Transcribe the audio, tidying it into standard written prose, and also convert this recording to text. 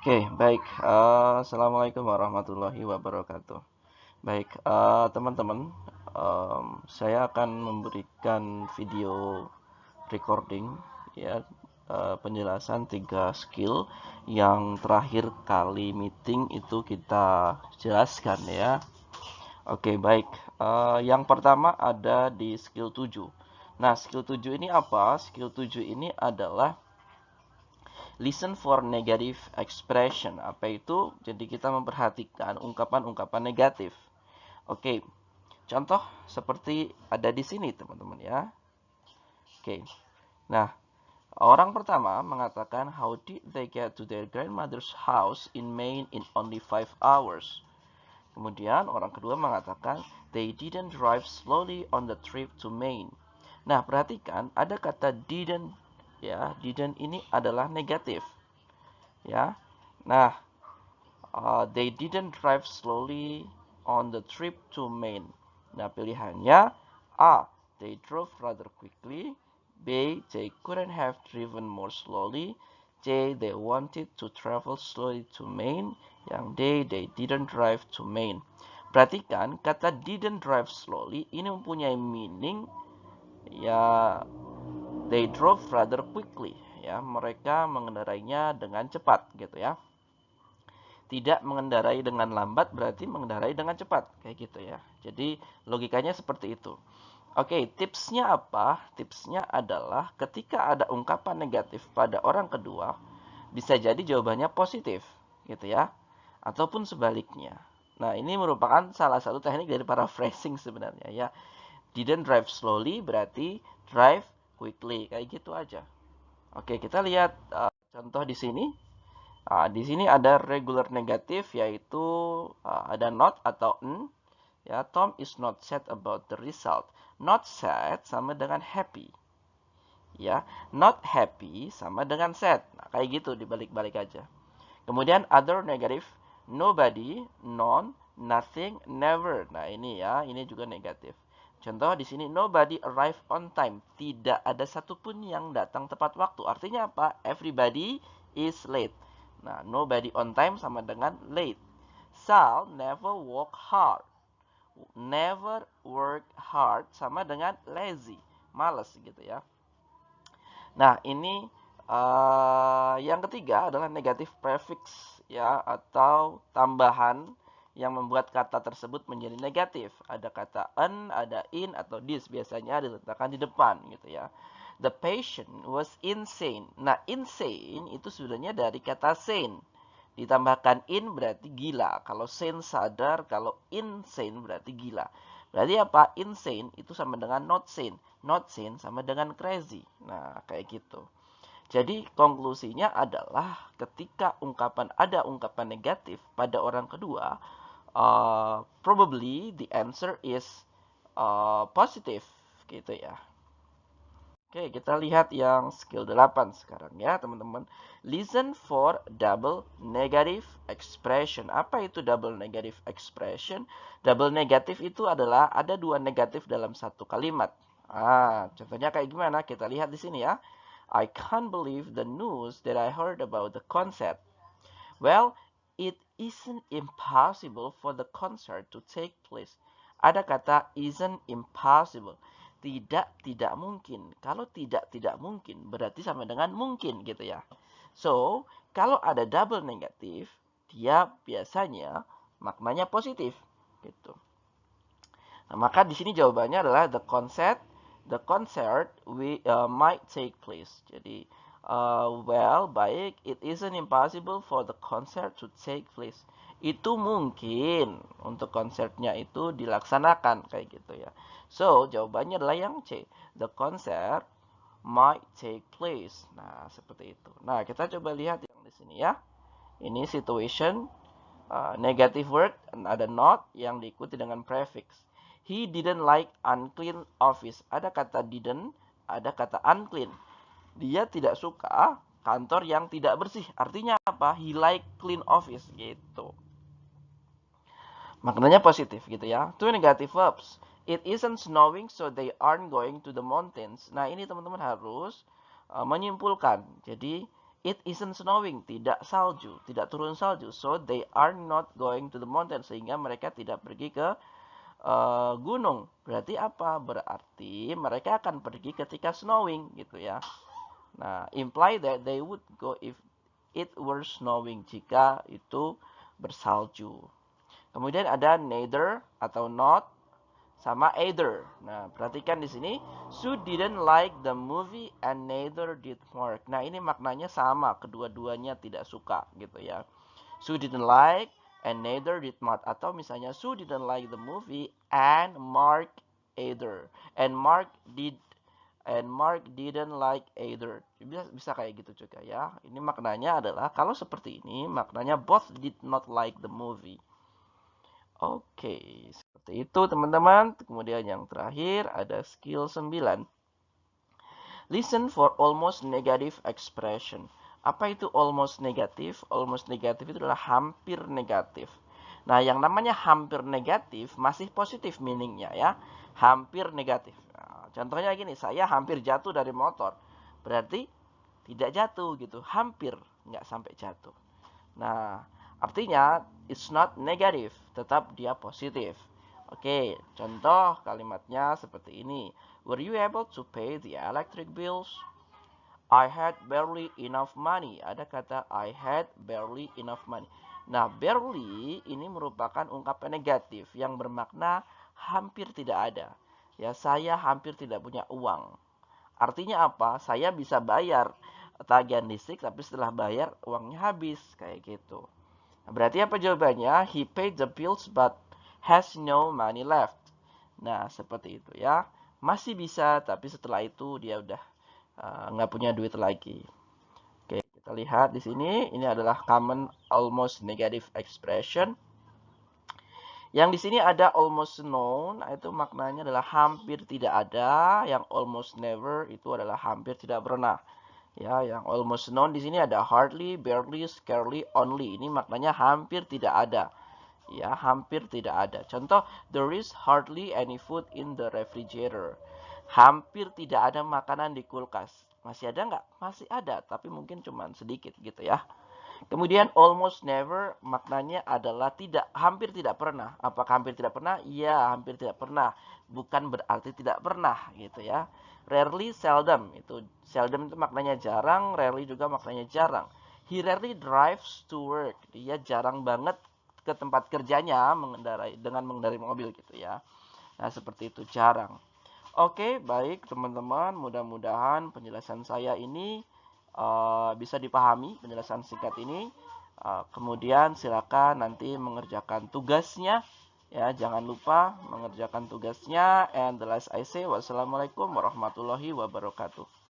Oke, baik. Assalamualaikum warahmatullahi wabarakatuh. Baik, teman-teman, saya akan memberikan video recording, ya, penjelasan 3 skill yang terakhir kali meeting itu kita jelaskan, ya. Oke, baik. Yang pertama ada di skill 7. Nah, skill 7 ini apa? Skill 7 ini adalah listen for negative expression. Apa itu? Jadi kita memperhatikan ungkapan-ungkapan negatif. Oke, contoh seperti ada di sini, teman-teman, ya. Oke. Nah, orang pertama mengatakan how did they get to their grandmother's house in Maine in only 5 hours. Kemudian orang kedua mengatakan they didn't drive slowly on the trip to Maine. Nah, perhatikan ada kata didn't, ya. Didn't ini adalah negatif, ya. Nah, they didn't drive slowly on the trip to Maine. Nah, pilihannya A. They drove rather quickly. B. They couldn't have driven more slowly. C. They wanted to travel slowly to Maine. Yang D. They didn't drive to Maine. Perhatikan, kata didn't drive slowly ini mempunyai meaning, ya, they drove rather quickly, ya. Mereka mengendarainya dengan cepat, gitu, ya. Tidak mengendarai dengan lambat berarti mengendarai dengan cepat, kayak gitu, ya. Jadi logikanya seperti itu. Oke, tipsnya apa? Tipsnya adalah ketika ada ungkapan negatif pada orang kedua, bisa jadi jawabannya positif, gitu, ya. Ataupun sebaliknya. Nah, ini merupakan salah satu teknik dari paraphrasing sebenarnya, ya. Didn't drive slowly berarti drive quickly, kayak gitu aja. Oke, kita lihat contoh di sini. Di sini ada regular negatif, yaitu ada not atau n. Ya, Tom is not sad about the result. Not sad sama dengan happy. Ya, not happy sama dengan sad. Nah, kayak gitu dibalik-balik aja. Kemudian other negative, nobody, none, nothing, never. Nah, ini, ya, ini juga negatif. Contoh di sini nobody arrive on time. Tidak ada satupun yang datang tepat waktu. Artinya apa? Everybody is late. Nah, nobody on time sama dengan late. Sal never work hard. Never work hard sama dengan lazy. Males, gitu, ya. Nah, ini yang ketiga adalah negatif prefix, ya, atau tambahan yang membuat kata tersebut menjadi negatif. Ada kata an, ada in, atau this biasanya diletakkan di depan, gitu, ya. The patient was insane. Nah, insane itu sebenarnya dari kata sane. Ditambahkan in berarti gila. Kalau sane sadar, kalau insane berarti gila. Berarti apa? Insane itu sama dengan not sane. Not sane sama dengan crazy. Nah, kayak gitu. Jadi konklusinya adalah ketika ada ungkapan negatif pada orang kedua, probably the answer is positive, gitu, ya. Oke, kita lihat yang skill 8 sekarang, ya, teman-teman. Listen for double negative expression. Apa itu double negative expression? Double negative itu adalah ada dua negatif dalam satu kalimat. Contohnya kayak gimana? Kita lihat di sini, ya. I can't believe the news that I heard about the concert. Well, it isn't impossible for the concert to take place. Ada kata isn't impossible. Tidak mungkin. Kalau tidak mungkin, berarti sama dengan mungkin, gitu, ya. So, kalau ada double negatif, dia biasanya maknanya positif, gitu. Nah, maka di sini jawabannya adalah the concert might take place. Jadi, well, baik, it isn't impossible for the concert to take place. Itu mungkin untuk konsernya itu dilaksanakan, kayak gitu, ya. So, jawabannya adalah yang C. The concert might take place. Nah, seperti itu. Nah, kita coba lihat yang di sini, ya. Ini situation, negative word, ada not yang diikuti dengan prefix. He didn't like unclean office. Ada kata didn't, ada kata unclean. Dia tidak suka kantor yang tidak bersih. Artinya apa? He like clean office, gitu. Maknanya positif, gitu, ya. Two negative verbs. It isn't snowing so they aren't going to the mountains. Nah, ini teman-teman harus menyimpulkan. Jadi It isn't snowing, tidak salju, tidak turun salju. So they are not going to the mountain, sehingga mereka tidak pergi ke gunung. Berarti apa? Berarti mereka akan pergi ketika snowing gitu ya. Nah, imply that they would go if it were snowing, jika itu bersalju. Kemudian ada neither atau not sama either. Nah, perhatikan di sini, Sue didn't like the movie and neither did Mark. Nah, ini maknanya sama, kedua-duanya tidak suka gitu ya. Sue didn't like and neither did Mark, atau misalnya Sue didn't like the movie and Mark either. And Mark didn't like either. Bisa kayak gitu juga ya. Ini maknanya adalah kalau seperti ini, maknanya both did not like the movie. Oke, seperti itu teman-teman. Kemudian yang terakhir ada skill 9. Listen for almost negative expression. Apa itu almost negatif? Almost negatif itu adalah hampir negatif. Nah, yang namanya hampir negatif masih positif meaningnya ya. Hampir negatif. Nah, contohnya gini, saya hampir jatuh dari motor. Berarti tidak jatuh gitu. Hampir nggak sampai jatuh. Nah, artinya it's not negative, tetap dia positif. Oke, contoh kalimatnya seperti ini. Were you able to pay the electric bills? I had barely enough money. Ada kata I had barely enough money. Nah, barely ini merupakan ungkapan negatif yang bermakna hampir tidak ada. Ya, saya hampir tidak punya uang. Artinya apa? Saya bisa bayar tagihan listrik, tapi setelah bayar uangnya habis. Kayak gitu. Nah, berarti apa jawabannya? He paid the bills but has no money left. Nah, seperti itu ya. Masih bisa, tapi setelah itu dia udah nggak punya duit lagi. Oke, kita lihat di sini. Ini adalah common almost negative expression. Yang di sini ada almost known, itu maknanya adalah hampir tidak ada. Yang almost never itu adalah hampir tidak pernah. Ya, yang almost known di sini ada hardly, barely, scarcely, only. Ini maknanya hampir tidak ada. Ya, hampir tidak ada. Contoh, there is hardly any food in the refrigerator. Hampir tidak ada makanan di kulkas. Masih ada nggak? Masih ada, tapi mungkin cuma sedikit gitu ya. Kemudian almost never maknanya adalah tidak, hampir tidak pernah. Apakah hampir tidak pernah? Iya, hampir tidak pernah. Bukan berarti tidak pernah gitu ya. Rarely, seldom. Itu seldom itu maknanya jarang, rarely juga maknanya jarang. He rarely drives to work. Dia jarang banget ke tempat kerjanya dengan mengendarai mobil gitu ya. Nah, seperti itu, jarang. Oke, baik teman-teman, mudah-mudahan penjelasan saya ini bisa dipahami, penjelasan singkat ini. Kemudian silakan nanti mengerjakan tugasnya. Ya, jangan lupa mengerjakan tugasnya. And the last I say, wassalamualaikum warahmatullahi wabarakatuh.